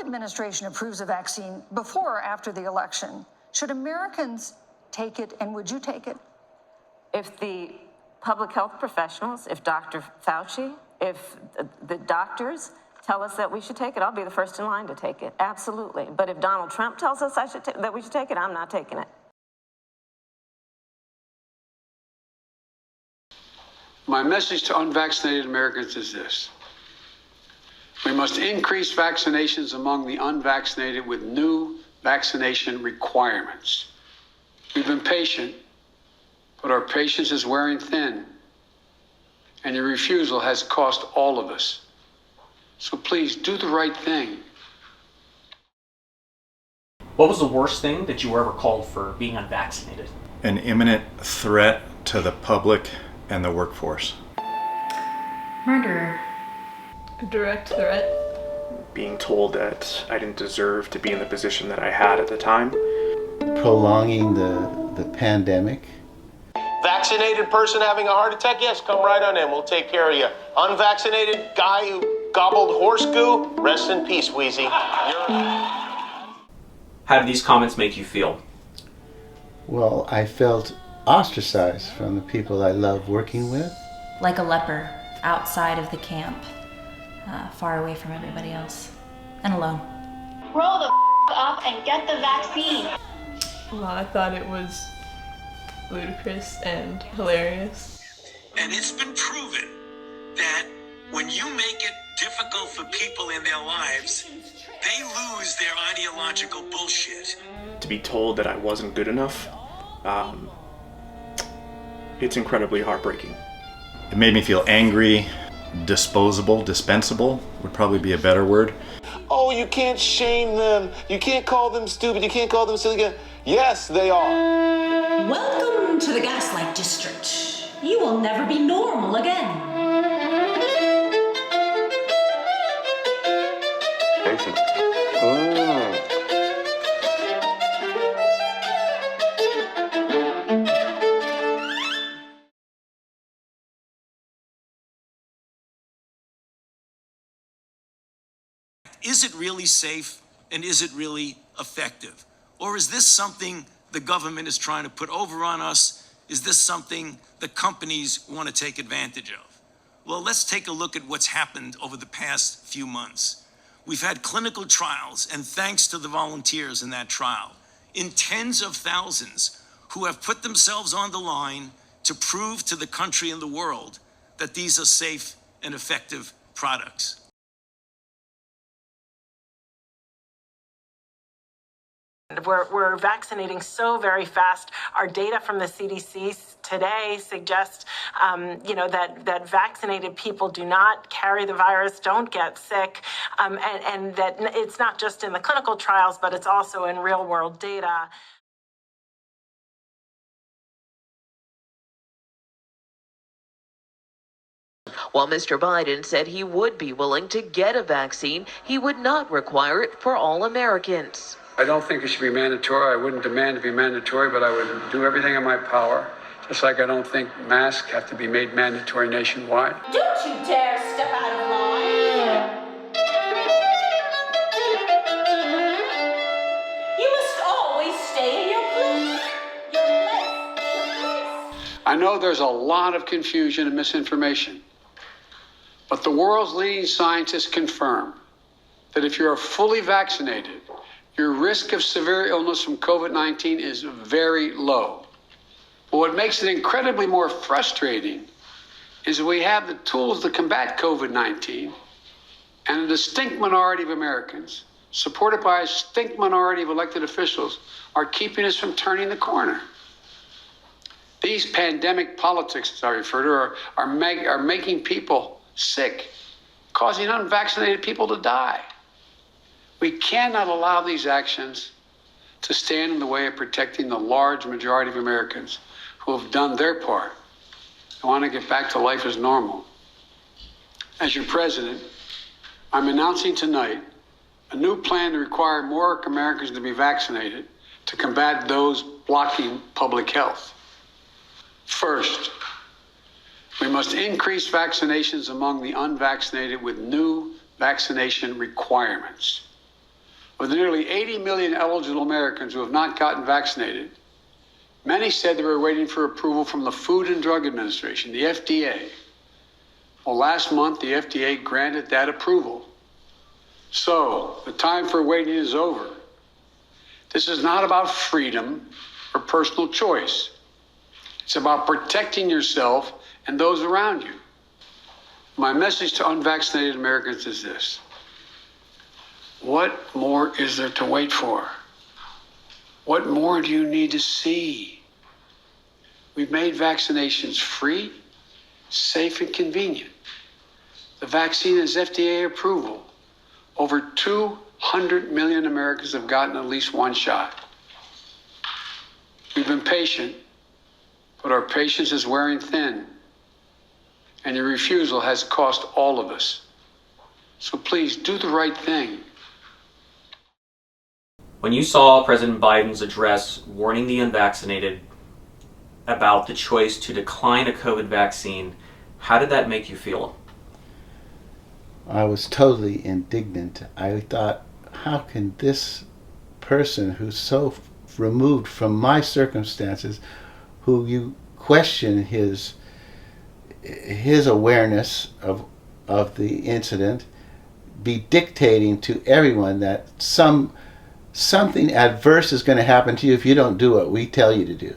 administration approves a vaccine before or after the election, should Americans take it, and would you take it? If the public health professionals, if Dr. Fauci, if the doctors tell us that we should take it, I'll be the first in line to take it. Absolutely. But if Donald Trump tells us that we should take it, I'm not taking it. My message to unvaccinated Americans is this. We must increase vaccinations among the unvaccinated with new vaccination requirements. We've been patient, but our patience is wearing thin, and your refusal has cost all of us. So please do the right thing. What was the worst thing that you were ever called for being unvaccinated? An imminent threat to the public and the workforce. Murderer. A direct threat. Being told that I didn't deserve to be in the position that I had at the time. Prolonging the pandemic. Vaccinated person having a heart attack? Yes, come right on in. We'll take care of you. Unvaccinated guy who gobbled horse goo? Rest in peace, Wheezy. How did these comments make you feel? Well, I felt ostracized from the people I love working with. Like a leper outside of the camp, far away from everybody else, and alone. Roll the up and get the vaccine. Well, I thought it was ludicrous and hilarious. And it's been proven that when you make it difficult for people in their lives, they lose their ideological bullshit. To be told that I wasn't good enough, it's incredibly heartbreaking. It made me feel angry, disposable, dispensable would probably be a better word. Oh, you can't shame them. You can't call them stupid. You can't call them silly. Yes, they are. Welcome to the Gaslight District. You will never be normal again. Is it really safe and is it really effective? Or is this something the government is trying to put over on us? Is this something the companies want to take advantage of? Well, let's take a look at what's happened over the past few months. We've had clinical trials, and thanks to the volunteers in that trial, in tens of thousands who have put themselves on the line to prove to the country and the world that these are safe and effective products. We're vaccinating so very fast. Our data from the CDC today suggests, that vaccinated people do not carry the virus, don't get sick, and that it's not just in the clinical trials, but it's also in real-world data. While Mr. Biden said he would be willing to get a vaccine, he would not require it for all Americans. I don't think it should be mandatory. I wouldn't demand to be mandatory, but I would do everything in my power. Just like I don't think masks have to be made mandatory nationwide. Don't you dare step out of line. You must always stay in your place. I know there's a lot of confusion and misinformation, but the world's leading scientists confirm that if you're fully vaccinated, your risk of severe illness from COVID-19 is very low. But what makes it incredibly more frustrating is that we have the tools to combat COVID-19, and a distinct minority of Americans, supported by a distinct minority of elected officials, are keeping us from turning the corner. These pandemic politics, as I refer to, are making people sick, causing unvaccinated people to die. We cannot allow these actions to stand in the way of protecting the large majority of Americans who have done their part and want to get back to life as normal. As your president, I'm announcing tonight a new plan to require more Americans to be vaccinated to combat those blocking public health. First, we must increase vaccinations among the unvaccinated with new vaccination requirements. Of the nearly 80 million eligible Americans who have not gotten vaccinated, many said they were waiting for approval from the Food and Drug Administration, the FDA. Well, last month, the FDA granted that approval. So, the time for waiting is over. This is not about freedom or personal choice. It's about protecting yourself and those around you. My message to unvaccinated Americans is this. What more is there to wait for? What more do you need to see? We've made vaccinations free, safe, and convenient. The vaccine has FDA approval. Over 200 million Americans have gotten at least one shot. We've been patient, but our patience is wearing thin, and your refusal has cost all of us. So please do the right thing. When you saw President Biden's address warning the unvaccinated about the choice to decline a COVID vaccine, how did that make you feel? I was totally indignant. I thought, how can this person who's so removed from my circumstances, who you question his awareness of the incident, be dictating to everyone that something adverse is going to happen to you if you don't do what we tell you to do.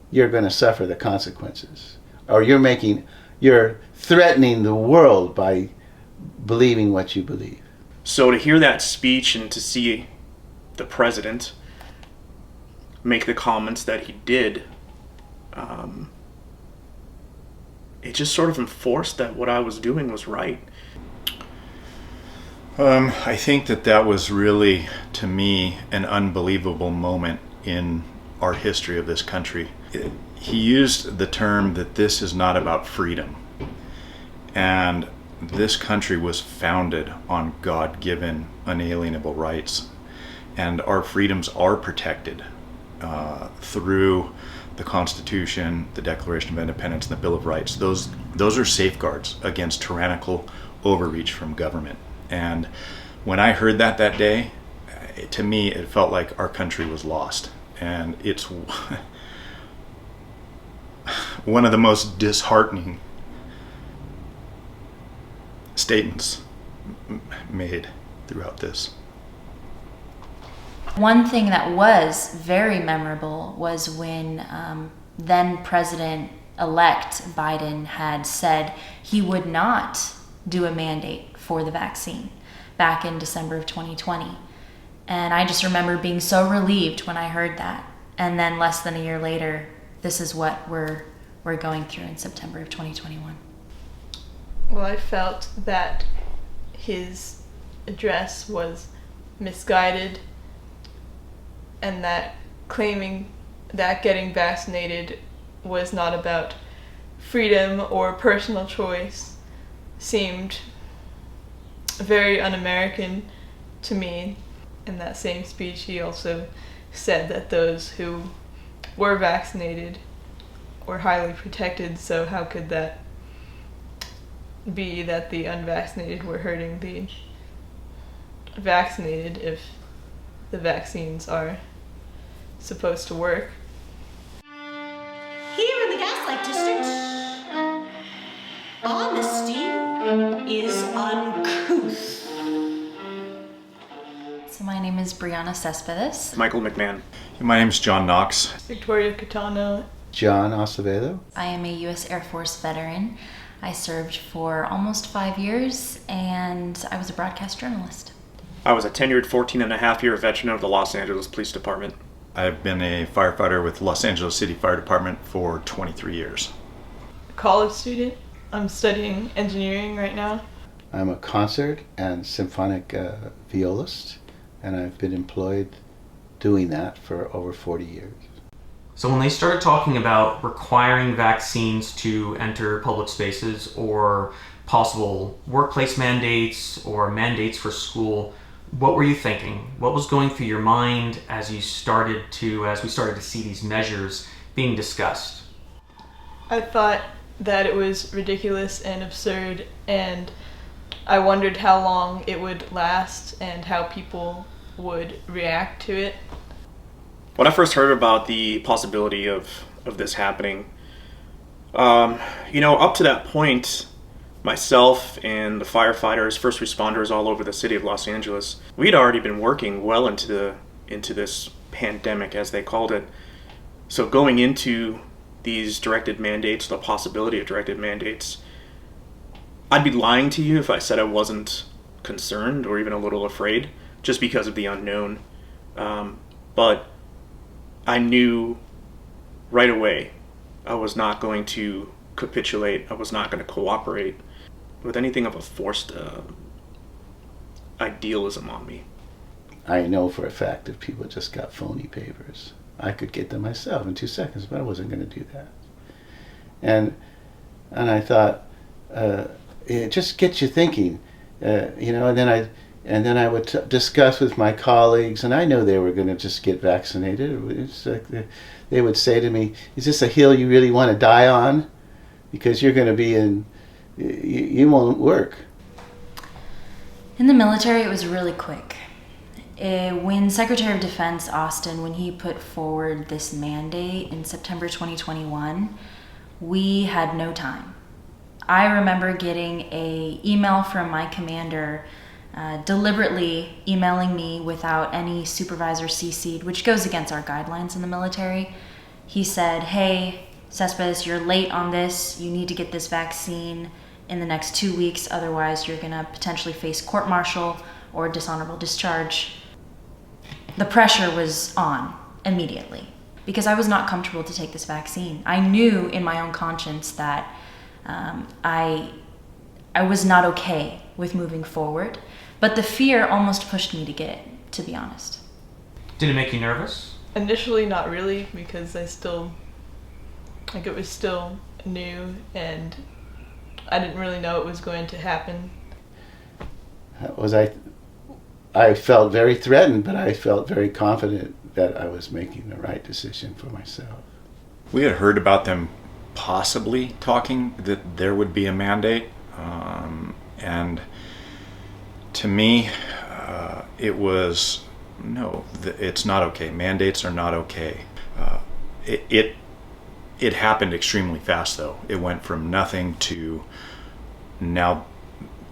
You're going to suffer the consequences. Or you're threatening the world by believing what you believe. So to hear that speech and to see the president make the comments that he did, it just sort of enforced that what I was doing was right. I think that was really, to me, an unbelievable moment in our history of this country. He used the term that this is not about freedom. And this country was founded on God-given, unalienable rights. And our freedoms are protected through the Constitution, the Declaration of Independence, and the Bill of Rights. Those are safeguards against tyrannical overreach from government. And when I heard that day, to me, it felt like our country was lost. And it's one of the most disheartening statements made throughout this. One thing that was very memorable was when then President-elect Biden had said he would not do a mandate for the vaccine back in December of 2020. And I just remember being so relieved when I heard that. And then less than a year later, this is what we're going through in September of 2021. Well, I felt that his address was misguided, and that claiming that getting vaccinated was not about freedom or personal choice seemed very un-American to me. In that same speech, he also said that those who were vaccinated were highly protected, so how could that be that the unvaccinated were hurting the vaccinated if the vaccines are supposed to work? Here in the Gaslight District, honesty is uncouth. So my name is Briana Céspedes. Michael McMahon. My name is John Knox. Victoria Catano. John Acevedo. I am a U.S. Air Force veteran. I served for almost 5 years, and I was a broadcast journalist. I was a tenured 14-and-a-half-year veteran of the Los Angeles Police Department. I've been a firefighter with Los Angeles City Fire Department for 23 years. College student. I'm studying engineering right now. I'm a concert and symphonic violist, and I've been employed doing that for over 40 years. So when they started talking about requiring vaccines to enter public spaces or possible workplace mandates or mandates for school, what were you thinking? What was going through your mind as we started to see these measures being discussed? I thought that it was ridiculous and absurd, and I wondered how long it would last and how people would react to it. When I first heard about the possibility of this happening, up to that point, myself and the firefighters, first responders all over the city of Los Angeles, we'd already been working well into this pandemic, as they called it. So going into these directed mandates, the possibility of directed mandates, I'd be lying to you if I said I wasn't concerned or even a little afraid, just because of the unknown. But I knew right away I was not going to capitulate. I was not going to cooperate with anything of a forced idealism on me. I know for a fact if people just got phony papers, I could get them myself in 2 seconds, but I wasn't going to do that. And I thought, it just gets you thinking, and then I would discuss with my colleagues, and I know they were going to just get vaccinated. It's like they would say to me, "Is this a hill you really want to die on? Because you're going to be you won't work." In the military, it was really quick. When Secretary of Defense Austin, when he put forward this mandate in September 2021, we had no time. I remember getting an email from my commander deliberately emailing me without any supervisor CC'd, which goes against our guidelines in the military. He said, "Hey, Céspedes, you're late on this. You need to get this vaccine in the next 2 weeks. Otherwise, you're going to potentially face court-martial or dishonorable discharge." The pressure was on immediately because I was not comfortable to take this vaccine. I knew in my own conscience that I was not okay with moving forward, but the fear almost pushed me to get it, to be honest. Did it make you nervous? Initially, not really, because it was still new and I didn't really know it was going to happen. I felt very threatened, but I felt very confident that I was making the right decision for myself. We had heard about them possibly talking that there would be a mandate, and to me, it was, no, it's not okay. Mandates are not okay. It happened extremely fast, though. It went from nothing to now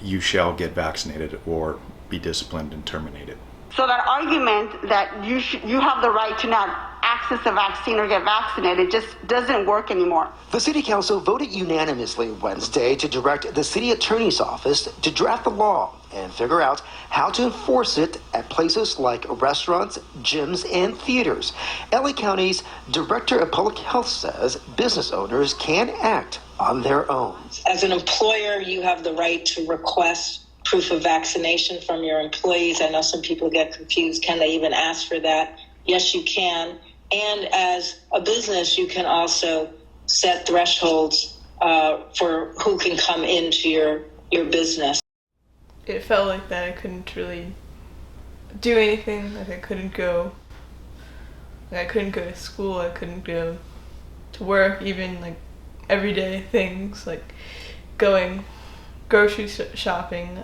you shall get vaccinated or be disciplined and terminated. So that argument that you have the right to not access a vaccine or get vaccinated just doesn't work anymore. The City Council voted unanimously Wednesday to direct the City Attorney's Office to draft the law and figure out how to enforce it at places like restaurants, gyms, and theaters. LA County's Director of Public Health says business owners can act on their own. As an employer, you have the right to request proof of vaccination from your employees. I know some people get confused. Can they even ask for that? Yes, you can. And as a business, you can also set thresholds for who can come into your business. It felt like that I couldn't really do anything. Like I couldn't go to school. I couldn't go to work. Even like everyday things like going grocery shopping.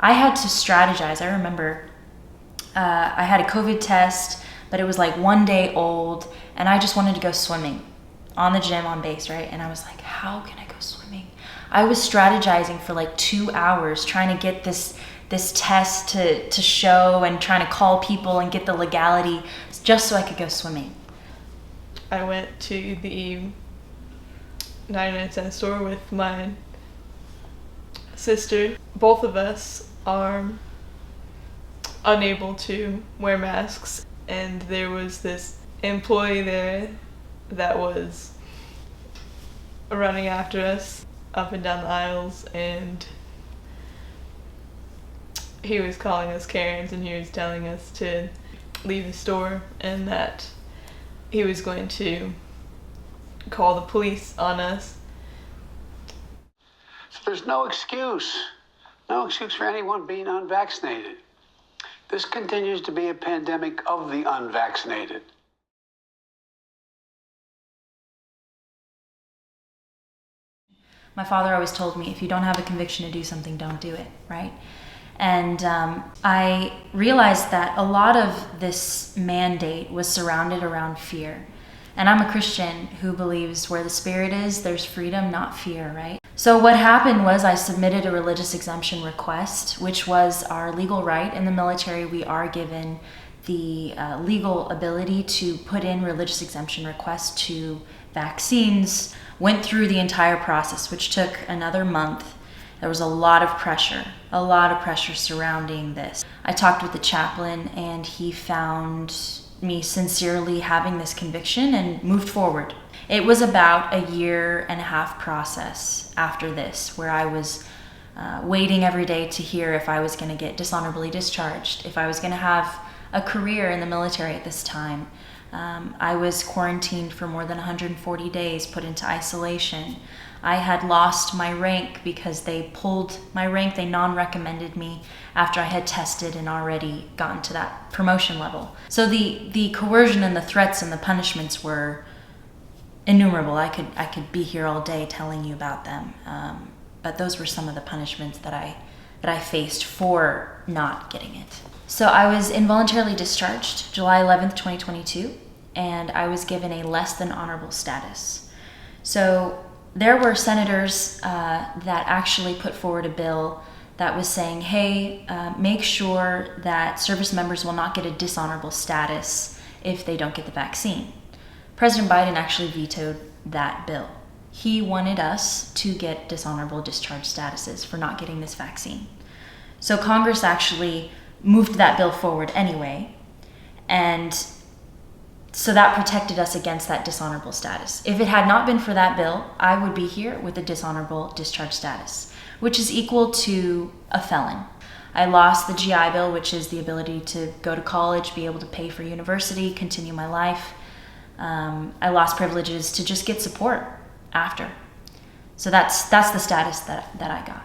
I had to strategize. I remember I had a COVID test, but it was like 1 day old, and I just wanted to go swimming on the gym on base, right? And I was like, how can I go swimming? I was strategizing for like 2 hours trying to get this test to show and trying to call people and get the legality just so I could go swimming. I went to the 99-cent store with my sister. Both of us are unable to wear masks, and there was this employee there that was running after us up and down the aisles, and he was calling us Karens, and he was telling us to leave the store and that he was going to call the police on us. There's no excuse for anyone being unvaccinated. This continues to be a pandemic of the unvaccinated. My father always told me, if you don't have a conviction to do something, don't do it, right? And I realized that a lot of this mandate was surrounded around fear. And I'm a Christian who believes where the Spirit is, there's freedom, not fear, right? So what happened was I submitted a religious exemption request, which was our legal right. In the military, we are given the legal ability to put in religious exemption requests to vaccines. Went through the entire process, which took another month. There was a lot of pressure surrounding this. I talked with the chaplain, and he found me sincerely having this conviction and moved forward. It was about a 1.5-year process after this, where I was waiting every day to hear if I was going to get dishonorably discharged, if I was going to have a career in the military at this time. I was quarantined for more than 140 days, put into isolation. I had lost my rank because they pulled my rank. They non-recommended me after I had tested and already gotten to that promotion level. So the coercion and the threats and the punishments were innumerable. I could be here all day telling you about them. But those were some of the punishments that I faced for not getting it. So I was involuntarily discharged July 11th, 2022, and I was given a less than honorable status. So there were senators that actually put forward a bill that was saying, hey, make sure that service members will not get a dishonorable status if they don't get the vaccine. President Biden actually vetoed that bill. He wanted us to get dishonorable discharge statuses for not getting this vaccine. So Congress actually moved that bill forward anyway, and so that protected us against that dishonorable status. If it had not been for that bill, I would be here with a dishonorable discharge status, which is equal to a felon. I lost the GI Bill, which is the ability to go to college, be able to pay for university, continue my life. I lost privileges to just get support after. So that's the status that I got.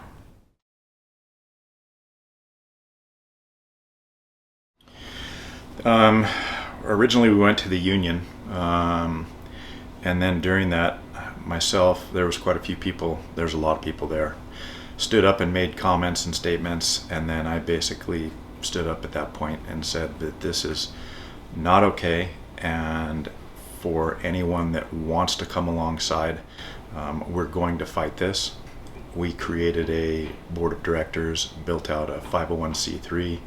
Originally we went to the Union, and then during that, myself, there was quite a few people, there's a lot of people there, stood up and made comments and statements, and then I basically stood up at that point and said that this is not okay, and for anyone that wants to come alongside, we're going to fight this. We created a board of directors, built out a 501c3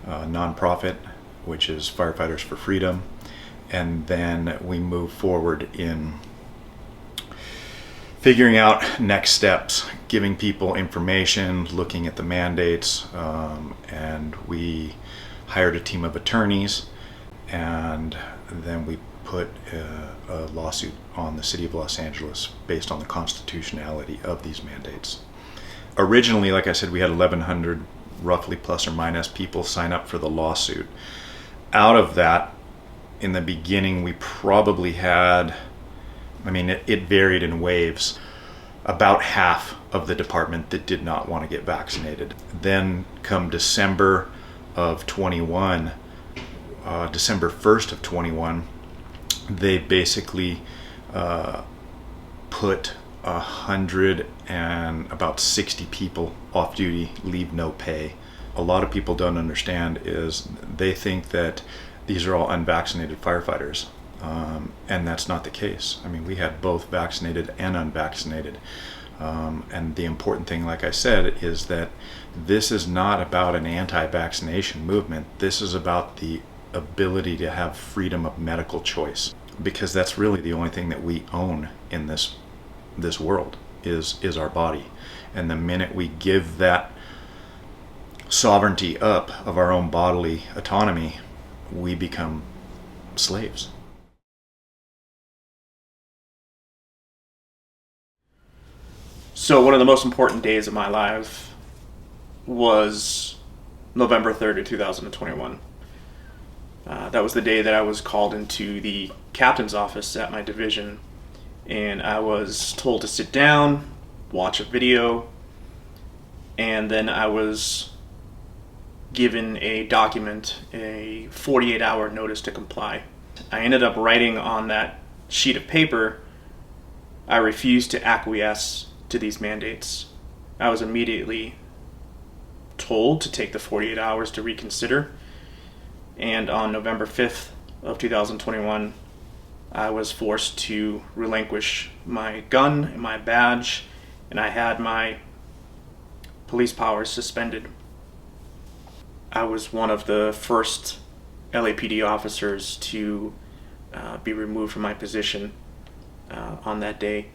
nonprofit, which is Firefighters for Freedom, and then we move forward in figuring out next steps, giving people information, looking at the mandates, and we hired a team of attorneys, and then we put a lawsuit on the city of Los Angeles based on the constitutionality of these mandates. Originally, like I said, we had 1,100 roughly plus or minus people sign up for the lawsuit. Out of that, in the beginning, we probably had, it varied in waves, about half of the department that did not want to get vaccinated. Then come December of 21, December 1st of 21, they basically put 100 and about 60 people off duty, leave no pay. A lot of people don't understand is they think that these are all unvaccinated firefighters, and that's not the case. We had both vaccinated and unvaccinated, and the important thing, like I said, is that this is not about an anti-vaccination movement. This is about the ability to have freedom of medical choice, because that's really the only thing that we own in this world is our body. And the minute we give that sovereignty up of our own bodily autonomy, we become slaves. So one of the most important days of my life was November 3rd of 2021. That was the day that I was called into the captain's office at my division, and I was told to sit down, watch a video, and then I was given a document, a 48-hour notice to comply. I ended up writing on that sheet of paper, I refuse to acquiesce to these mandates. I was immediately told to take the 48 hours to reconsider. And on November 5th of 2021, I was forced to relinquish my gun and my badge, and I had my police powers suspended. I was one of the first LAPD officers to be removed from my position on that day.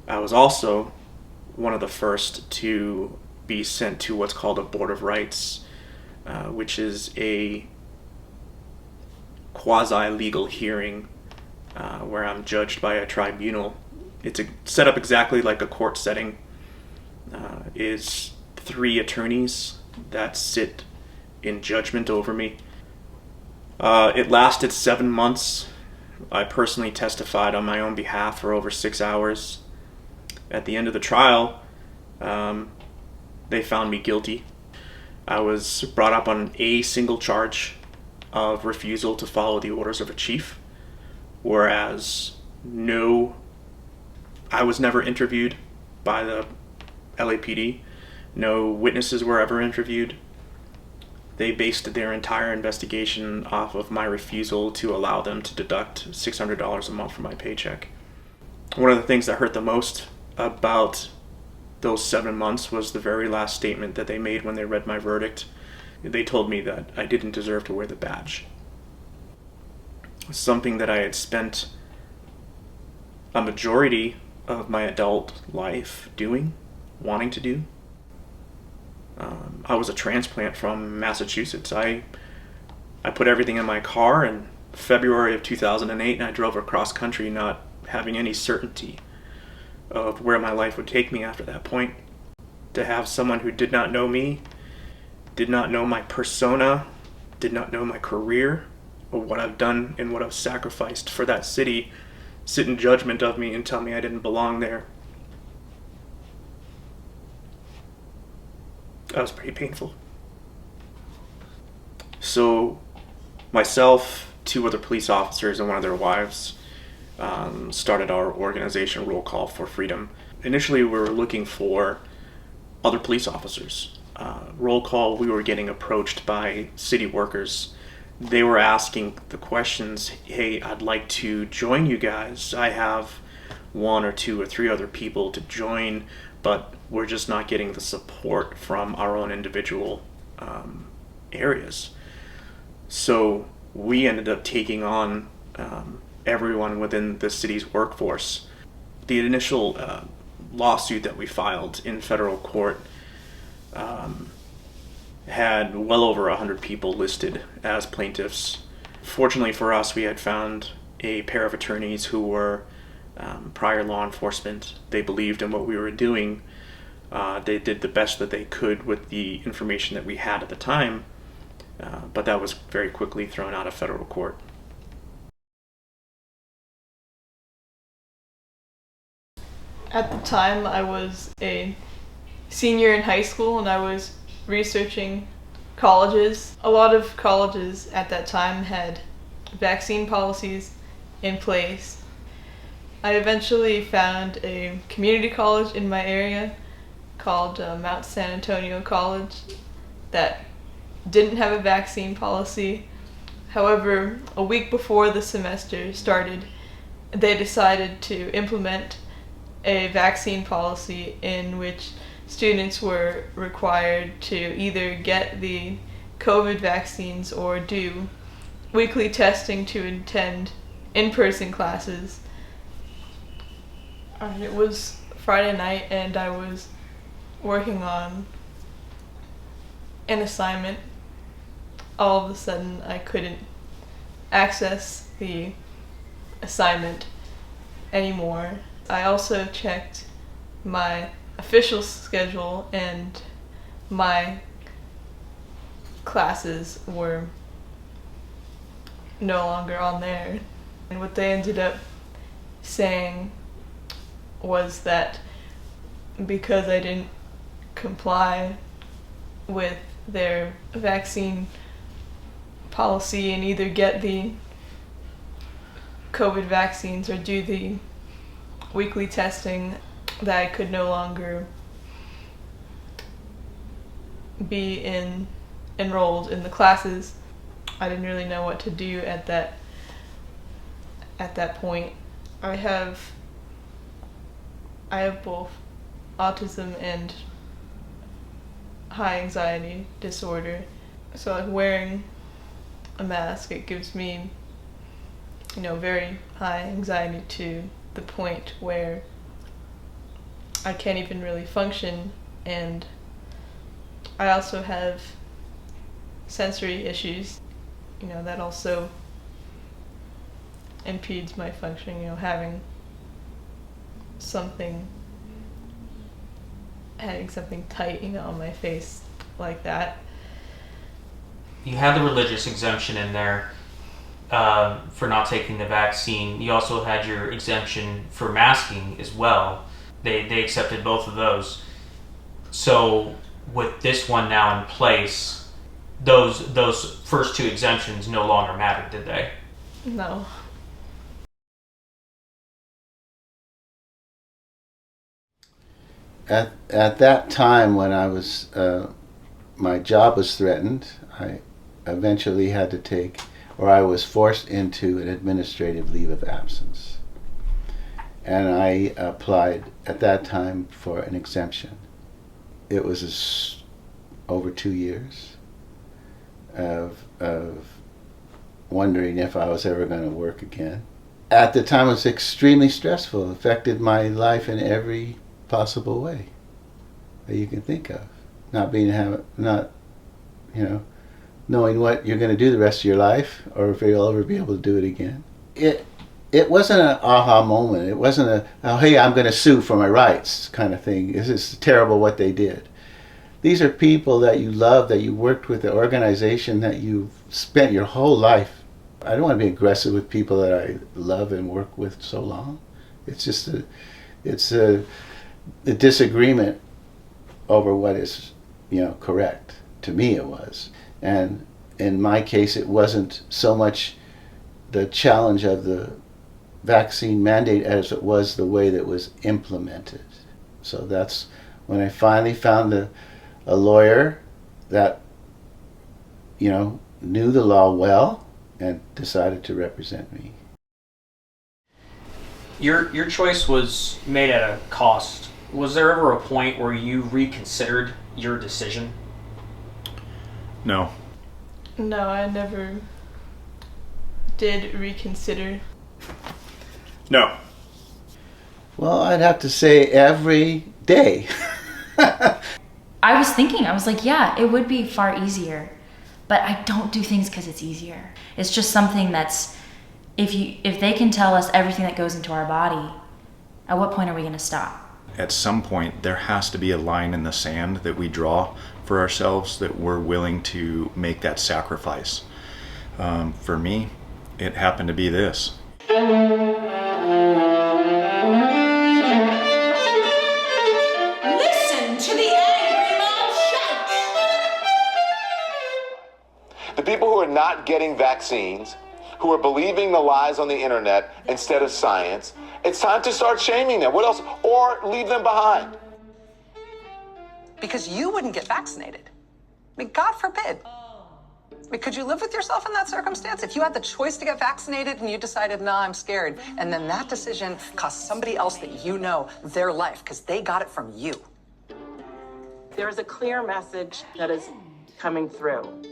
I was also one of the first to be sent to what's called a Board of Rights, which is a quasi-legal hearing where I'm judged by a tribunal. It's set up exactly like a court setting. Is 3 attorneys that sit in judgment over me. It lasted 7 months. I personally testified on my own behalf for over 6 hours. At the end of the trial, they found me guilty. I was brought up on a single charge of refusal to follow the orders of a chief, whereas I was never interviewed by the LAPD. No witnesses were ever interviewed. They based their entire investigation off of my refusal to allow them to deduct $600 a month from my paycheck. One of the things that hurt the most about those 7 months was the very last statement that they made when they read my verdict. They told me that I didn't deserve to wear the badge. Something that I had spent a majority of my adult life wanting to do. I was a transplant from Massachusetts. I put everything in my car in February of 2008 and I drove across country not having any certainty of where my life would take me after that point. To have someone who did not know me, did not know my persona, did not know my career, or what I've done and what I've sacrificed for that city, sit in judgment of me and tell me I didn't belong there. That was pretty painful. So myself, 2 other police officers and one of their wives started our organization Roll Call for Freedom. Initially we were looking for other police officers. Roll Call, we were getting approached by city workers. They were asking the questions, hey, I'd like to join you guys. I have 1 or 2 or 3 other people to join, but we're just not getting the support from our own individual areas. So we ended up taking on everyone within the city's workforce. The initial lawsuit that we filed in federal court had well over 100 people listed as plaintiffs. Fortunately for us, we had found a pair of attorneys who were prior law enforcement. They believed in what we were doing. They did the best that they could with the information that we had at the time, but that was very quickly thrown out of federal court. At the time, I was a senior in high school and I was researching colleges. A lot of colleges at that time had vaccine policies in place. I eventually found a community college in my area called Mount San Antonio College that didn't have a vaccine policy. However, a week before the semester started, they decided to implement a vaccine policy in which students were required to either get the COVID vaccines or do weekly testing to attend in-person classes. It was Friday night and I was working on an assignment. All of a sudden I couldn't access the assignment anymore. I also checked my official schedule and my classes were no longer on there. And what they ended up saying was that because I didn't comply with their vaccine policy and either get the COVID vaccines or do the weekly testing, that I could no longer be enrolled in the classes. I didn't really know what to do at that point. I have both autism and high anxiety disorder. So like wearing a mask, it gives me, very high anxiety to the point where I can't even really function. And I also have sensory issues, that also impedes my function, having something tight, on my face like that. You had the religious exemption in there for not taking the vaccine. You also had your exemption for masking as well. They accepted both of those. So with this one now in place, those first two exemptions no longer mattered, did they? No. At that time when I was, my job was threatened, I eventually had to take, or I was forced into an administrative leave of absence. And I applied at that time for an exemption. It was over 2 years of wondering if I was ever going to work again. At the time it was extremely stressful, it affected my life in every possible way that you can think of. Knowing what you're going to do the rest of your life, or if you'll ever be able to do it again. It wasn't an aha moment. It wasn't hey, I'm going to sue for my rights kind of thing. This is terrible what they did. These are people that you love, that you worked with, the organization that you've spent your whole life. I don't want to be aggressive with people that I love and work with so long. It's just a disagreement over what is, correct. To me it was. And in my case, it wasn't so much the challenge of the vaccine mandate as it was the way that it was implemented. So that's when I finally found a lawyer that, knew the law well and decided to represent me. Your choice was made at a cost. Was there ever a point where you reconsidered your decision? No. No, I never did reconsider. No. Well, I'd have to say every day. I was thinking, I was like, yeah, it would be far easier, but I don't do things because it's easier. It's just something that's, if they can tell us everything that goes into our body, at what point are we going to stop? At some point, there has to be a line in the sand that we draw for ourselves that we're willing to make that sacrifice. For me, it happened to be this. Listen to the angry mob shout! The people who are not getting vaccines, who are believing the lies on the internet instead of science, it's time to start shaming them. What else? Or leave them behind. Because you wouldn't get vaccinated. I mean, God forbid. I mean, could you live with yourself in that circumstance? If you had the choice to get vaccinated and you decided, nah, I'm scared, and then that decision cost somebody else that you know their life because they got it from you. There is a clear message that is coming through.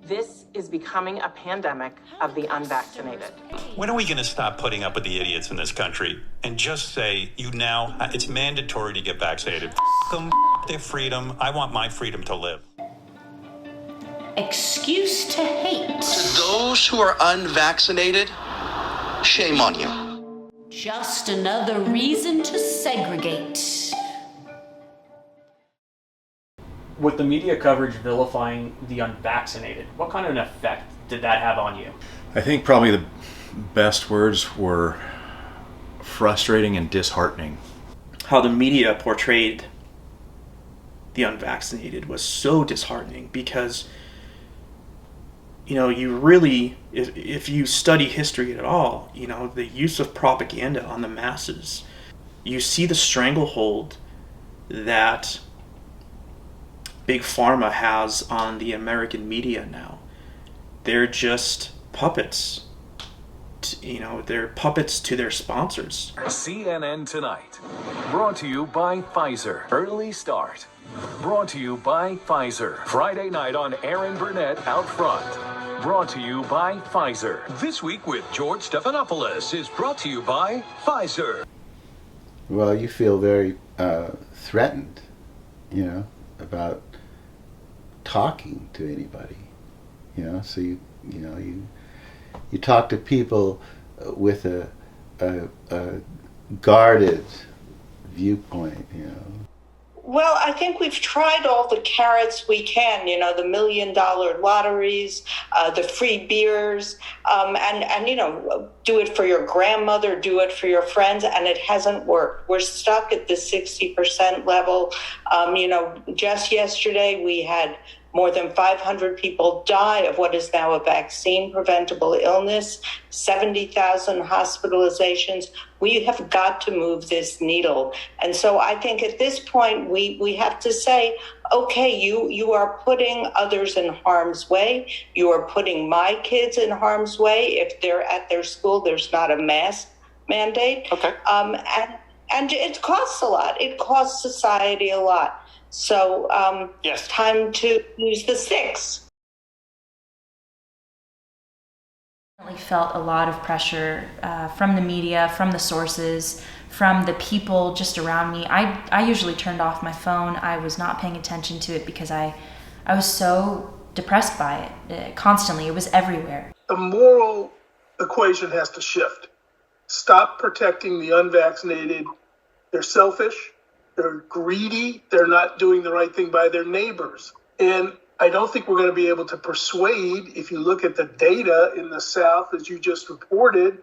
This is becoming a pandemic of the unvaccinated. When are we going to stop putting up with the idiots in this country and just say, it's mandatory to get vaccinated? F them, their freedom. I want my freedom to live. Excuse to hate. To those who are unvaccinated, shame on you. Just another reason to segregate. With the media coverage vilifying the unvaccinated, what kind of an effect did that have on you? I think probably the best words were frustrating and disheartening. How the media portrayed the unvaccinated was so disheartening because, you really, if you study history at all, the use of propaganda on the masses, you see the stranglehold that Big Pharma has on the American media now. They're just puppets. They're puppets to their sponsors. CNN Tonight, brought to you by Pfizer. Early start, brought to you by Pfizer. Friday night on Aaron Burnett Out Front, brought to you by Pfizer. This Week with George Stephanopoulos is brought to you by Pfizer. Well, you feel very threatened, about talking to anybody, so you talk to people with a guarded viewpoint, Well, I think we've tried all the carrots we can, the $1 million lotteries, the free beers, and do it for your grandmother, do it for your friends, and it hasn't worked. We're stuck at the 60% level. Just yesterday we had more than 500 people die of what is now a vaccine-preventable illness, 70,000 hospitalizations. We have got to move this needle. And so I think at this point, we have to say, okay, you are putting others in harm's way. You are putting my kids in harm's way. If they're at their school, there's not a mask mandate. Okay. And it costs a lot. It costs society a lot. So yes, time to use the sticks. I felt a lot of pressure from the media, from the sources, from the people just around me. I usually turned off my phone. I was not paying attention to it because I was so depressed by it constantly. It was everywhere. The moral equation has to shift. Stop protecting the unvaccinated. They're selfish. They're greedy. They're not doing the right thing by their neighbors. And I don't think we're going to be able to persuade, if you look at the data in the South, as you just reported,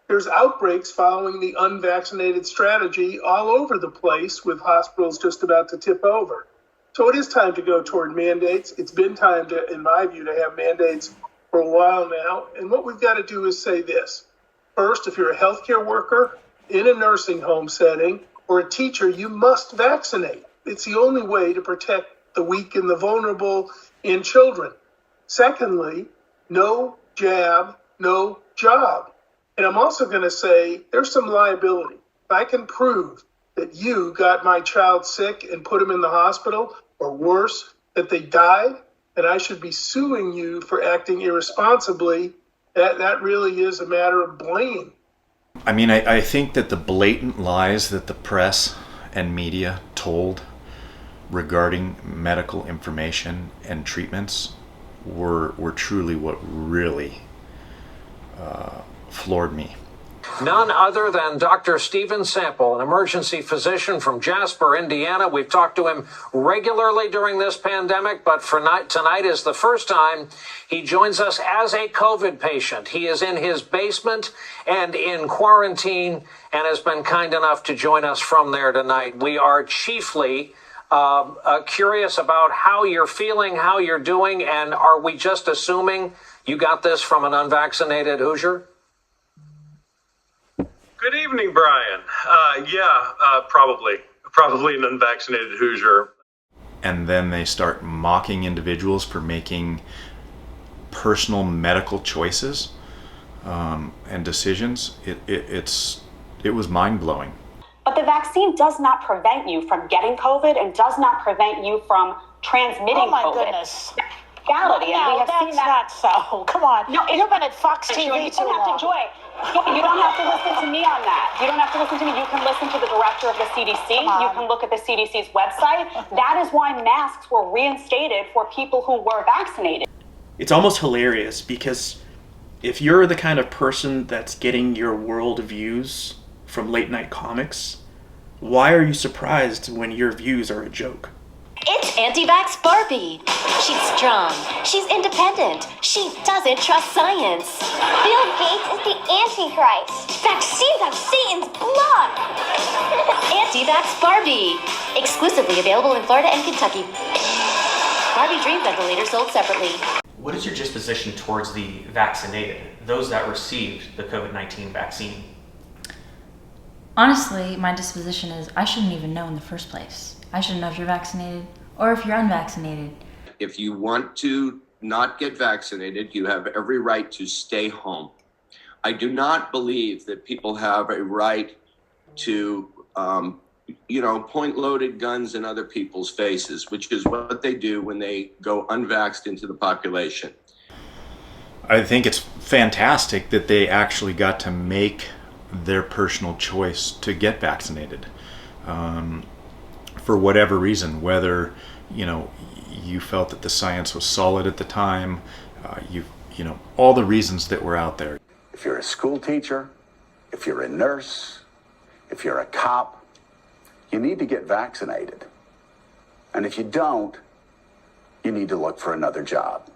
there's outbreaks following the unvaccinated strategy all over the place with hospitals just about to tip over. So it is time to go toward mandates. It's been time to, in my view, to have mandates for a while now. And what we've got to do is say this. First, if you're a healthcare worker in a nursing home setting, or a teacher, you must vaccinate. It's the only way to protect the weak and the vulnerable and children. Secondly, no jab, no job. And I'm also going to say there's some liability. If I can prove that you got my child sick and put him in the hospital, or worse, that they died, and I should be suing you for acting irresponsibly, that really is a matter of blame. I mean, I think that the blatant lies that the press and media told regarding medical information and treatments were truly what really floored me. None other than Dr. Stephen Sample, an emergency physician from Jasper, Indiana. We've talked to him regularly during this pandemic, but tonight is the first time he joins us as a COVID patient. He is in his basement and in quarantine and has been kind enough to join us from there tonight. We are chiefly curious about how you're feeling, how you're doing, and are we just assuming you got this from an unvaccinated Hoosier? Good evening, Brian. Probably an unvaccinated Hoosier. And then they start mocking individuals for making personal medical choices and decisions. It was mind-blowing. But the vaccine does not prevent you from getting COVID and does not prevent you from transmitting COVID. Oh my goodness. Reality, and we have seen that. That's not so. Come on. No, you've been at Fox TV too long. You don't have to listen to me on that. You don't have to listen to me. You can listen to the director of the CDC. You can look at the CDC's website. That is why masks were reinstated for people who were vaccinated. It's almost hilarious because if you're the kind of person that's getting your world views from late night comics, why are you surprised when your views are a joke? It's anti-vax Barbie. She's strong. She's independent. She doesn't trust science. Bill Gates is the Antichrist. Vaccines have Satan's blood. Anti-vax Barbie. Exclusively available in Florida and Kentucky. Barbie Dream ventilator sold separately. What is your disposition towards the vaccinated, those that received the COVID-19 vaccine? Honestly, my disposition is I shouldn't even know in the first place. I shouldn't know if you're vaccinated or if you're unvaccinated. If you want to not get vaccinated, you have every right to stay home. I do not believe that people have a right to, point loaded guns in other people's faces, which is what they do when they go unvaxxed into the population. I think it's fantastic that they actually got to make their personal choice to get vaccinated. For whatever reason, whether, you felt that the science was solid at the time, all the reasons that were out there. If you're a school teacher, if you're a nurse, if you're a cop, you need to get vaccinated. And if you don't, you need to look for another job.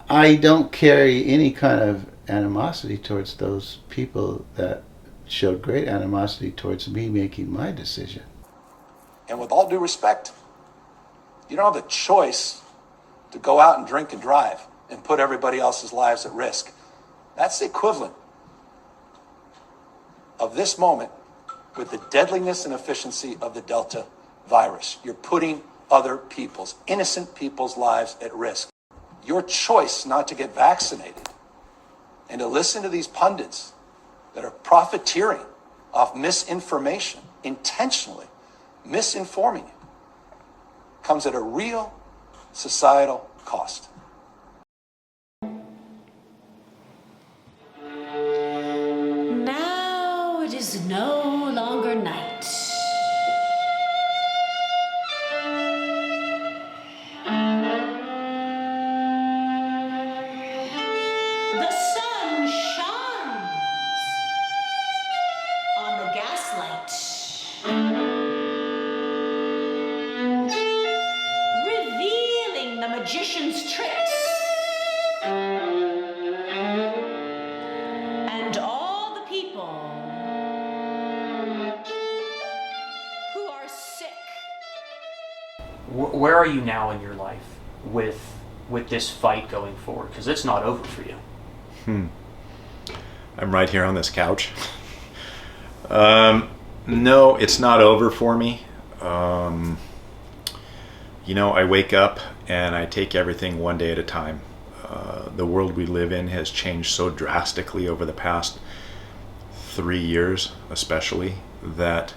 I don't carry any kind of animosity towards those people that showed great animosity towards me making my decision. And with all due respect, you don't have a choice to go out and drink and drive and put everybody else's lives at risk. That's the equivalent of this moment with the deadliness and efficiency of the Delta virus. You're putting other people's, innocent people's lives at risk. Your choice not to get vaccinated and to listen to these pundits that are profiteering off misinformation, intentionally misinforming you, comes at a real societal cost. Now it is no longer night. The sun shines on the gaslight, revealing the magician's tricks. And all the people who are sick. Where are you now in your life with this fight going forward? Because it's not over for you. I'm right here on this couch. No, it's not over for me. I wake up and I take everything one day at a time. The world we live in has changed so drastically over the past 3 years, especially, that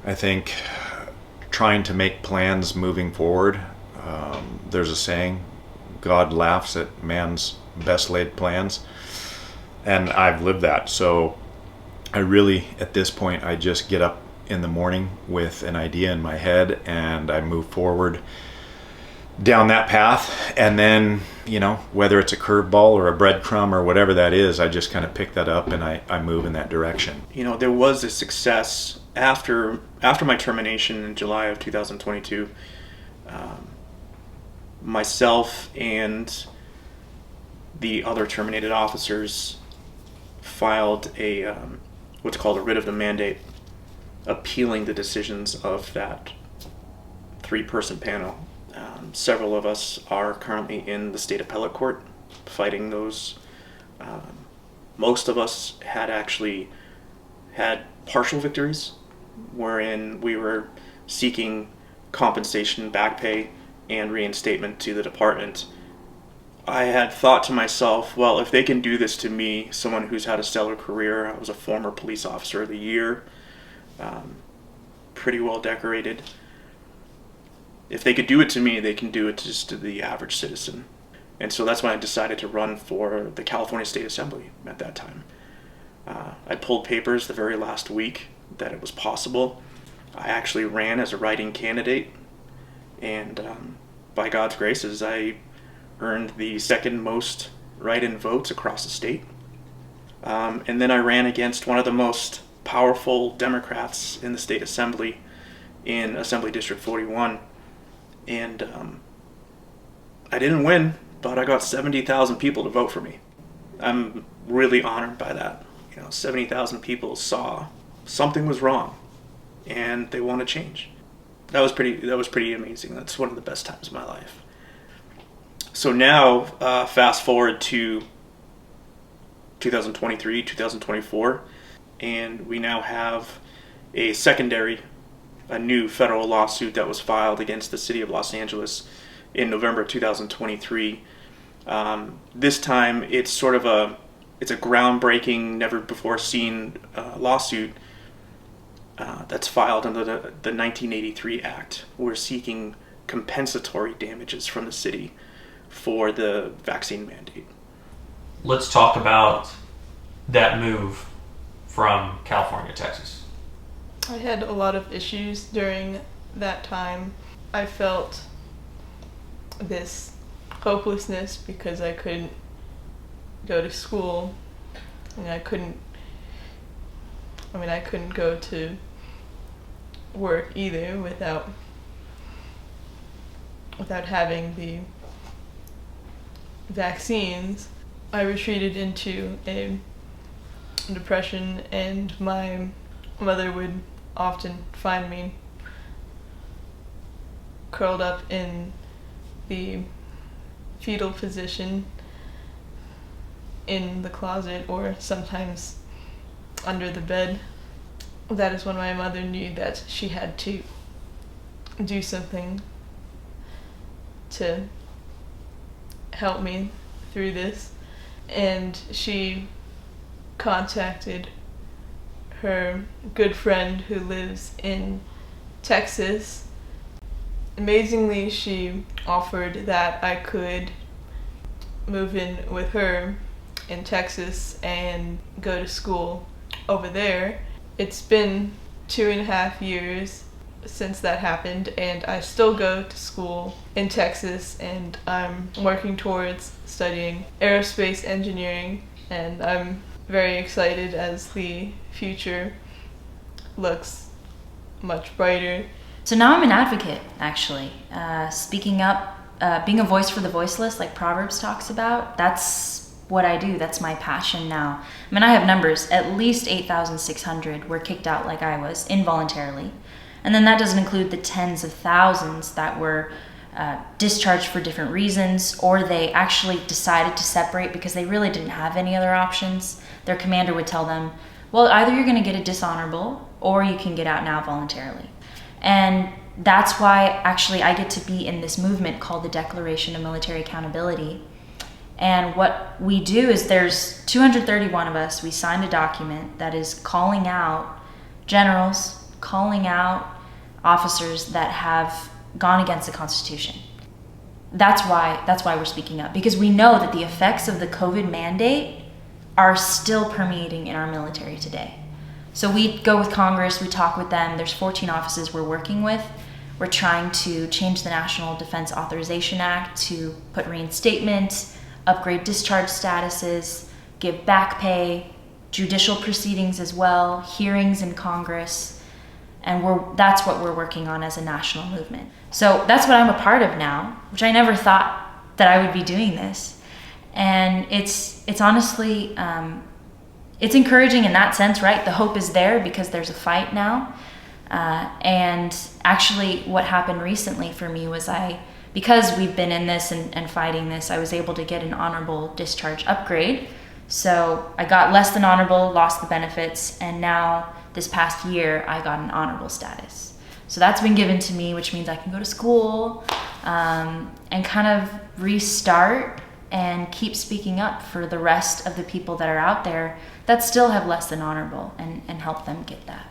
I think trying to make plans moving forward, there's a saying, God laughs at man's best laid plans, and I've lived that. So I really, at this point, I just get up in the morning with an idea in my head and I move forward down that path, and then whether it's a curveball or a breadcrumb or whatever that is, I just kind of pick that up and I move in that direction. There was a success after my termination in July of 2022. Myself and the other terminated officers filed a what's called a writ of the mandate, appealing the decisions of that 3-person panel. Several of us are currently in the state appellate court fighting those. Most of us had actually had partial victories, wherein we were seeking compensation, back pay, and reinstatement to the department. I had thought to myself, well, if they can do this to me, someone who's had a stellar career, I was a former police officer of the year, pretty well decorated. If they could do it to me, they can do it just to the average citizen. And so that's when I decided to run for the California State Assembly at that time. I pulled papers the very last week that it was possible. I actually ran as a write-in candidate, and by God's graces, I earned the second most write-in votes across the state. And then I ran against one of the most powerful Democrats in the state assembly in Assembly District 41. And I didn't win, but I got 70,000 people to vote for me. I'm really honored by that. 70,000 people saw something was wrong and they want to change. That was pretty amazing. That's one of the best times of my life. So now, fast forward to 2023, 2024, and we now have a secondary a new federal lawsuit that was filed against the city of Los Angeles in November 2023. This time it's sort of a groundbreaking, never before seen lawsuit that's filed under the 1983 Act. We're seeking compensatory damages from the city for the vaccine mandate. Let's talk about that move from California to Texas. I had a lot of issues during that time. I felt this hopelessness because I couldn't go to school, and I couldn't go to work either without having the vaccines. I retreated into a depression, and my mother would often find me curled up in the fetal position in the closet, or sometimes under the bed. That is when my mother knew that she had to do something to help me through this, and she contacted her good friend who lives in Texas. Amazingly, she offered that I could move in with her in Texas and go to school over there. It's been 2.5 years since that happened, and I still go to school in Texas, and I'm working towards studying aerospace engineering, and I'm very excited as the future looks much brighter. So now I'm an advocate, actually. Speaking up, being a voice for the voiceless, like Proverbs talks about, that's what I do. That's my passion now. I mean, I have numbers. At least 8,600 were kicked out like I was, involuntarily. And then that doesn't include the tens of thousands that were discharged for different reasons, or they actually decided to separate because they really didn't have any other options. Their commander would tell them, well, either you're going to get a dishonorable or you can get out now voluntarily. And that's why actually I get to be in this movement called the Declaration of Military Accountability. And what we do is there's 231 of us. We signed a document that is calling out generals, calling out officers that have gone against the Constitution. That's why we're speaking up, because we know that the effects of the COVID mandate are still permeating in our military today. So we go with Congress, we talk with them. There's 14 offices we're working with. We're trying to change the National Defense Authorization Act to put reinstatement, upgrade discharge statuses, give back pay, judicial proceedings as well, hearings in Congress. And that's what we're working on as a national movement. So that's what I'm a part of now, which I never thought that I would be doing this. And it's honestly, it's encouraging in that sense, right? The hope is there because there's a fight now. And actually what happened recently for me was because we've been in this and fighting this, I was able to get an honorable discharge upgrade. So I got less than honorable, lost the benefits, and now this past year I got an honorable status. So that's been given to me, which means I can go to school and kind of restart and keep speaking up for the rest of the people that are out there that still have less than honorable, and help them get that.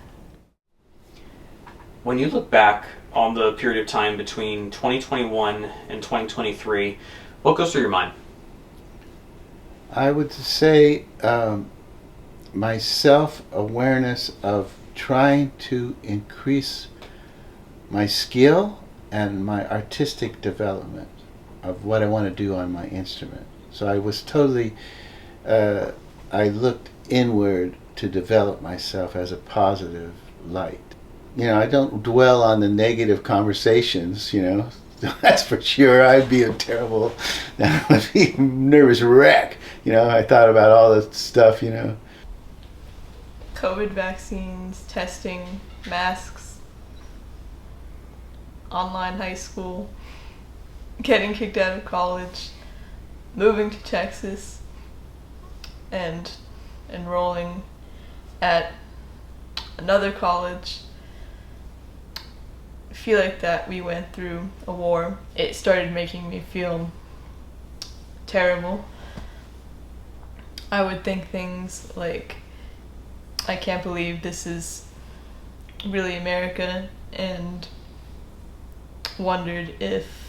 When you look back on the period of time between 2021 and 2023, what goes through your mind? I would say my self-awareness of trying to increase my skill and my artistic development of what I want to do on my instrument. So I was totally, I looked inward to develop myself as a positive light. You know, I don't dwell on the negative conversations, you know, that's for sure. I'd be a terrible, I'd be a nervous wreck. You know, I thought about all this stuff, you know. COVID vaccines, testing, masks, online high school, getting kicked out of college, moving to Texas, and enrolling at another college, feel like that we went through a war, it started making me feel terrible. I would think things like, I can't believe this is really America, and wondered if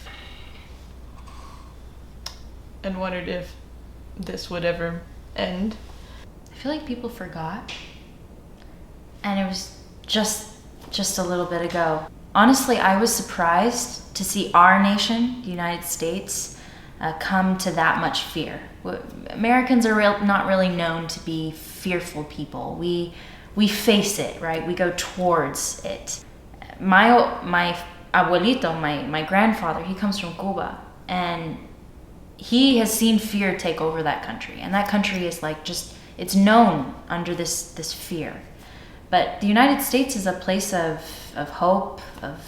this would ever end. I feel like people forgot, and it was just a little bit ago. Honestly, I was surprised to see our nation, the United States, come to that much fear. Americans are not really known to be fearful people. We face it, right? We go towards it. My abuelito, my grandfather, he comes from Cuba, and he has seen fear take over that country, and that country is like it's known under this fear. But the United States is a place of hope, of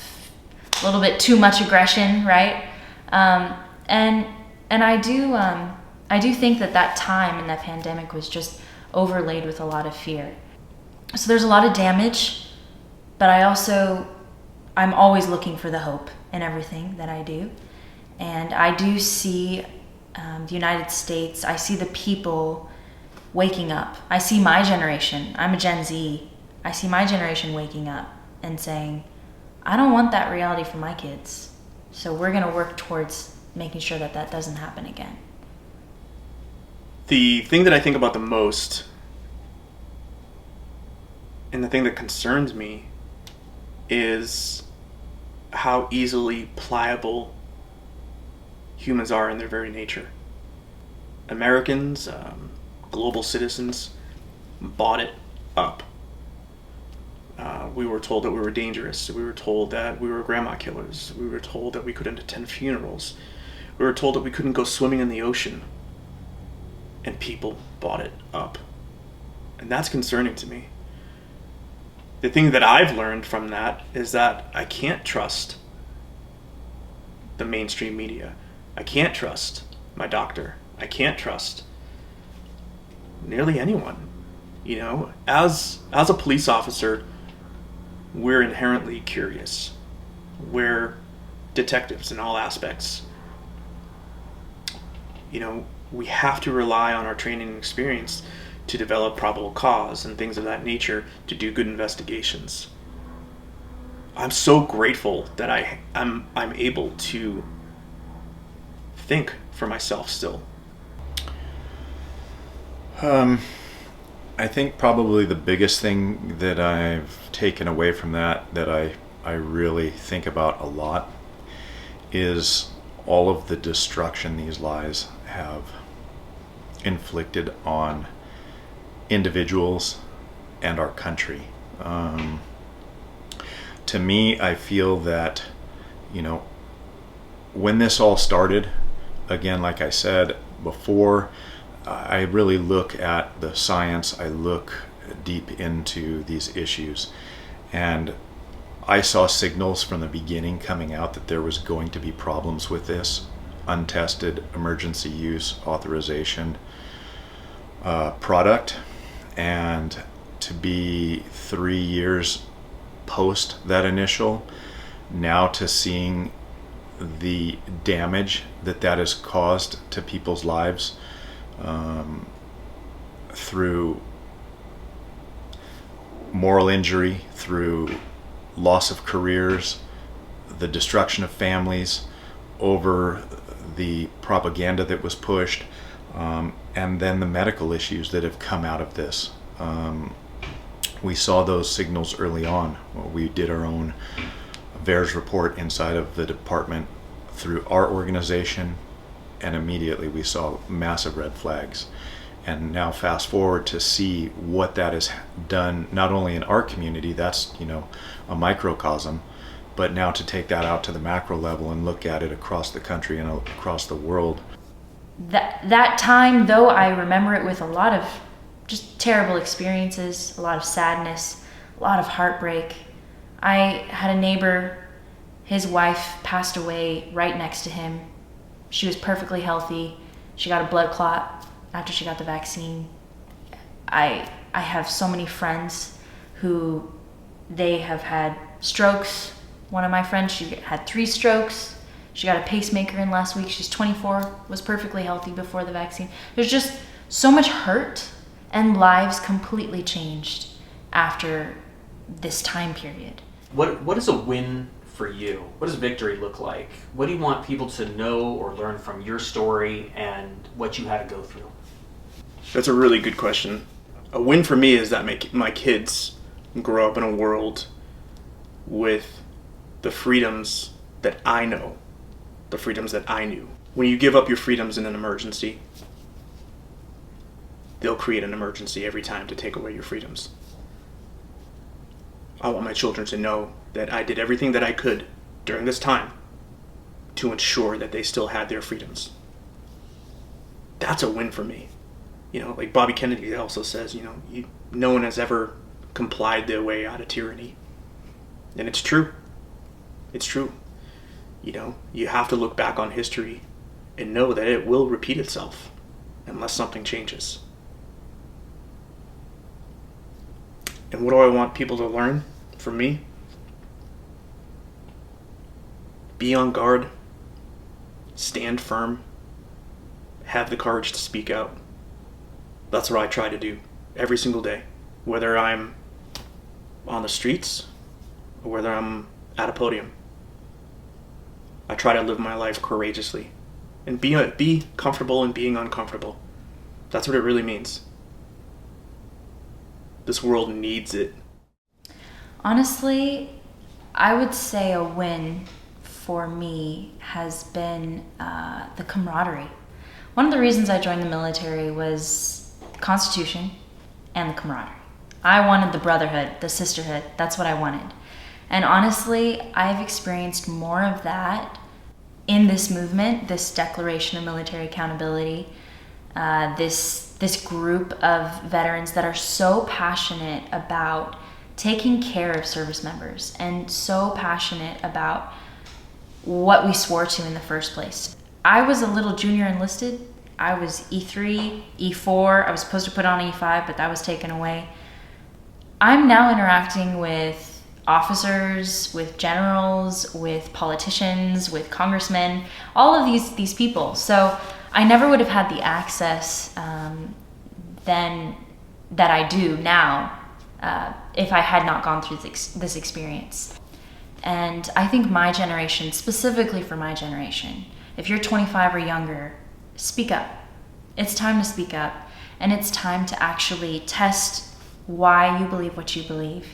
a little bit too much aggression, right? And I do think that time in that pandemic was just overlaid with a lot of fear. So there's a lot of damage, but I'm always looking for the hope in everything that I do. And I do see the United States, I see the people waking up. I see my generation, I'm a Gen Z, I see my generation waking up and saying, I don't want that reality for my kids. So we're gonna work towards making sure that doesn't happen again. The thing that I think about the most, and the thing that concerns me, is how easily pliable humans are in their very nature. Americans, global citizens, bought it up. We were told that we were dangerous. We were told that we were grandma killers. We were told that we couldn't attend funerals. We were told that we couldn't go swimming in the ocean. And people bought it up. And that's concerning to me. The thing that I've learned from that is that I can't trust the mainstream media. I can't trust my doctor. I can't trust nearly anyone. You know, as a police officer, we're inherently curious. We're detectives in all aspects. You know, we have to rely on our training and experience to develop probable cause and things of that nature to do good investigations. I'm so grateful that I'm able to think for myself still. I think probably the biggest thing that I've taken away from that I really think about a lot is all of the destruction these lies have inflicted on individuals and our country. To me, I feel that, you know, when this all started, again, like I said before, I really look at the science, I look deep into these issues, and I saw signals from the beginning coming out that there was going to be problems with this untested emergency use authorization product. And to be 3 years post that initial, now to seeing the damage that has caused to people's lives through moral injury, through loss of careers, the destruction of families over the propaganda that was pushed, and then the medical issues that have come out of this. We saw those signals early on. We did our own VAERS report inside of the department through our organization, and immediately we saw massive red flags. And now fast forward to see what that has done, not only in our community, that's, you know, a microcosm, but now to take that out to the macro level and look at it across the country and across the world. That time, though, I remember it with a lot of just terrible experiences, a lot of sadness, a lot of heartbreak. I had a neighbor, his wife passed away right next to him. She was perfectly healthy. She got a blood clot after she got the vaccine. I have so many friends who they have had strokes, One of my friends, she had 3 strokes. She got a pacemaker in last week. She's 24, was perfectly healthy before the vaccine. There's just so much hurt, and lives completely changed after this time period. What is a win for you? What does victory look like? What do you want people to know or learn from your story and what you had to go through? That's a really good question. A win for me is that my kids grow up in a world with the freedoms that I know, the freedoms that I knew. When you give up your freedoms in an emergency, they'll create an emergency every time to take away your freedoms. I want my children to know that I did everything that I could during this time to ensure that they still had their freedoms. That's a win for me. Like Bobby Kennedy also says, no one has ever complied their way out of tyranny. And it's true. It's true. You have to look back on history and know that it will repeat itself unless something changes. And what do I want people to learn from me? Be on guard, stand firm, have the courage to speak out. That's what I try to do every single day, whether I'm on the streets or whether I'm at a podium. I try to live my life courageously and be comfortable in being uncomfortable. That's what it really means. This world needs it. Honestly, I would say a win for me has been the camaraderie. One of the reasons I joined the military was the Constitution and the camaraderie. I wanted the brotherhood, the sisterhood. That's what I wanted. And honestly, I've experienced more of that in this movement, this Declaration of Military Accountability, this group of veterans that are so passionate about taking care of service members and so passionate about what we swore to in the first place. I was a little junior enlisted. I was E3, E4. I was supposed to put on E5, but that was taken away. I'm now interacting with officers, with generals, with politicians, with congressmen, all of these people. So I never would have had the access then that I do now if I had not gone through this experience. And I think my generation, specifically for my generation, if you're 25 or younger, speak up. It's time to speak up, and it's time to actually test why you believe what you believe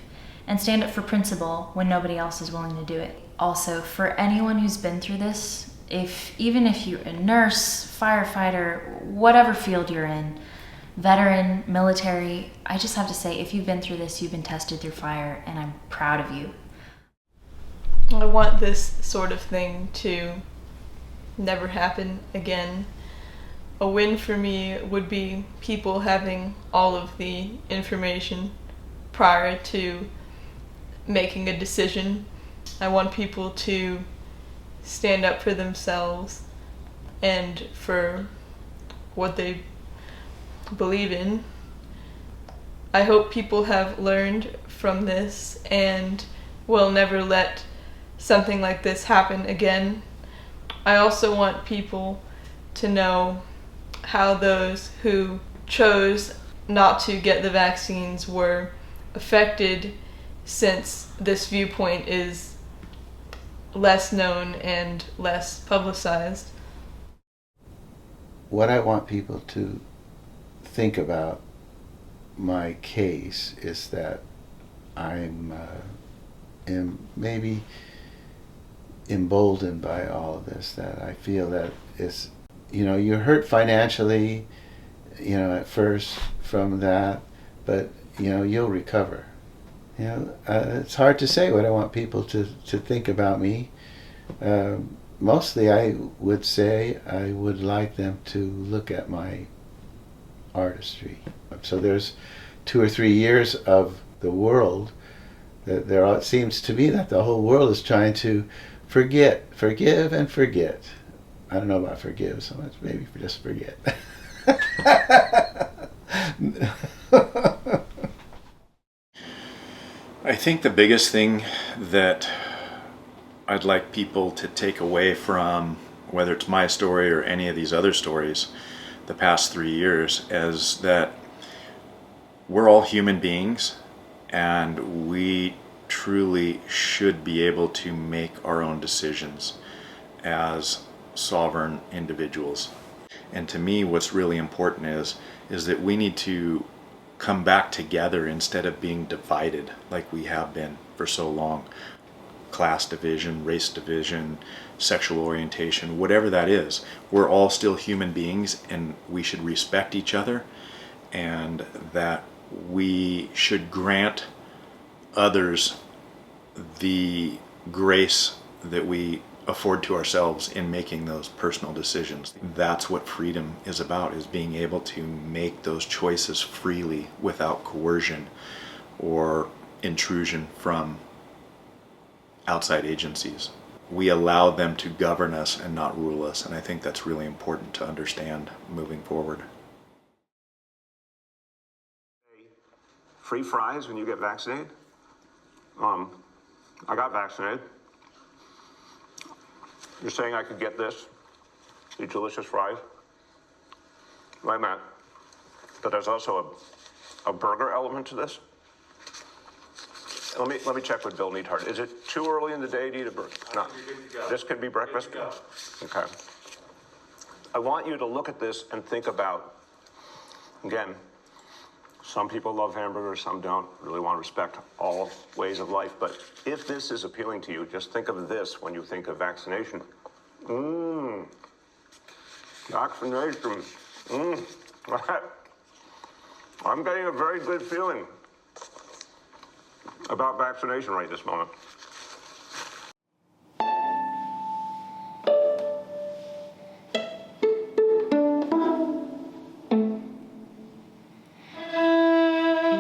and stand up for principle when nobody else is willing to do it. Also, for anyone who's been through this, even if you're a nurse, firefighter, whatever field you're in, veteran, military, I just have to say, if you've been through this, you've been tested through fire, and I'm proud of you. I want this sort of thing to never happen again. A win for me would be people having all of the information prior to making a decision. I want people to stand up for themselves and for what they believe in. I hope people have learned from this and will never let something like this happen again. I also want people to know how those who chose not to get the vaccines were affected, since this viewpoint is less known and less publicized. What I want people to think about my case is that am maybe emboldened by all of this, that I feel that it's, you're hurt financially, at first from that, but, you'll recover. It's hard to say what I want people to think about me. Mostly I would say I would like them to look at my artistry. So there's 2 or 3 years of the world that it seems to me that the whole world is trying to forgive and forget. I don't know about forgive so much, maybe just forget. I think the biggest thing that I'd like people to take away from, whether it's my story or any of these other stories the past 3 years, is that we're all human beings and we truly should be able to make our own decisions as sovereign individuals. And to me, what's really important is that we need to come back together instead of being divided like we have been for so long. Class division, race division, sexual orientation, whatever that is, we're all still human beings and we should respect each other, and that we should grant others the grace that we afford to ourselves in making those personal decisions. That's what freedom is about, is being able to make those choices freely without coercion or intrusion from outside agencies. We allow them to govern us and not rule us, and I think that's really important to understand moving forward. Free fries when you get vaccinated? I got vaccinated. You're saying I could get this? These delicious fries? Right, Matt? But there's also a burger element to this? Let me check with Bill Neathart. Is it too early in the day to eat a burger? No. This could be breakfast? Okay. I want you to look at this and think about, again, some people love hamburgers, some don't. Really want to respect all ways of life. But if this is appealing to you, just think of this when you think of vaccination. Vaccination. I'm getting a very good feeling about vaccination right this moment.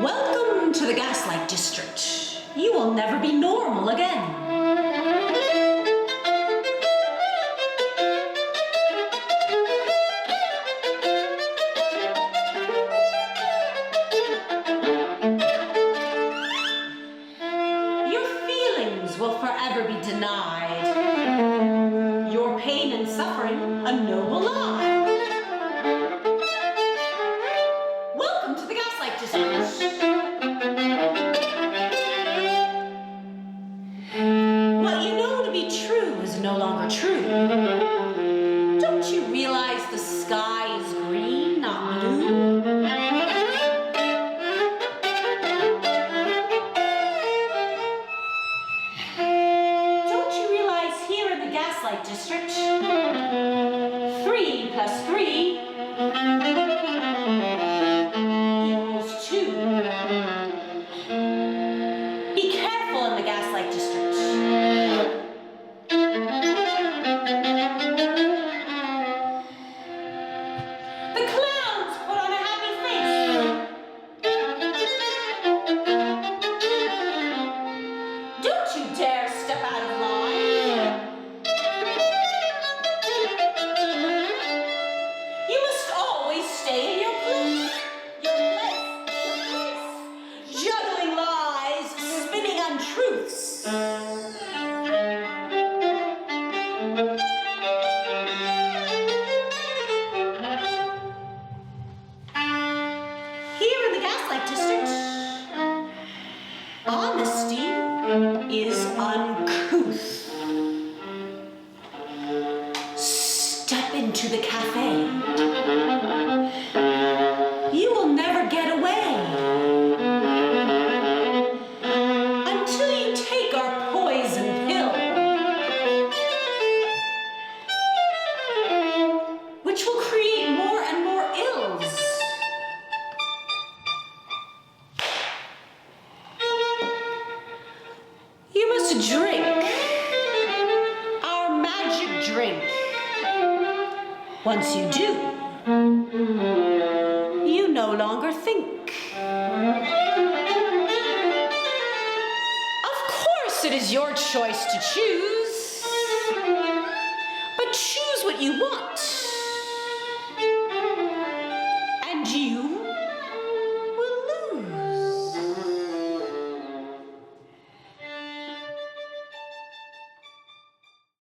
Welcome to the Gaslight District. You will never be normal again. Your feelings will forever be denied. Your pain and suffering, a noble lie. Welcome to the Gaslight District. What you know to be true is no longer true. Don't you realize the sky is green, not blue? Don't you realize here in the Gaslight District, 3 plus 3 equals 2. Be careful in the Gaslight District. The clowns put on a happy face. Don't you dare step out of line. You must always stay in your place. Your place. Juggling lies, spinning untruths. Here in the Gaslight District, honesty is uncouth. Step into the cafe. You will never get away until you take our poison pill, which will create more and more ills. You must drink our magic drink. Once you do, you no longer think. Of course, it is your choice to choose.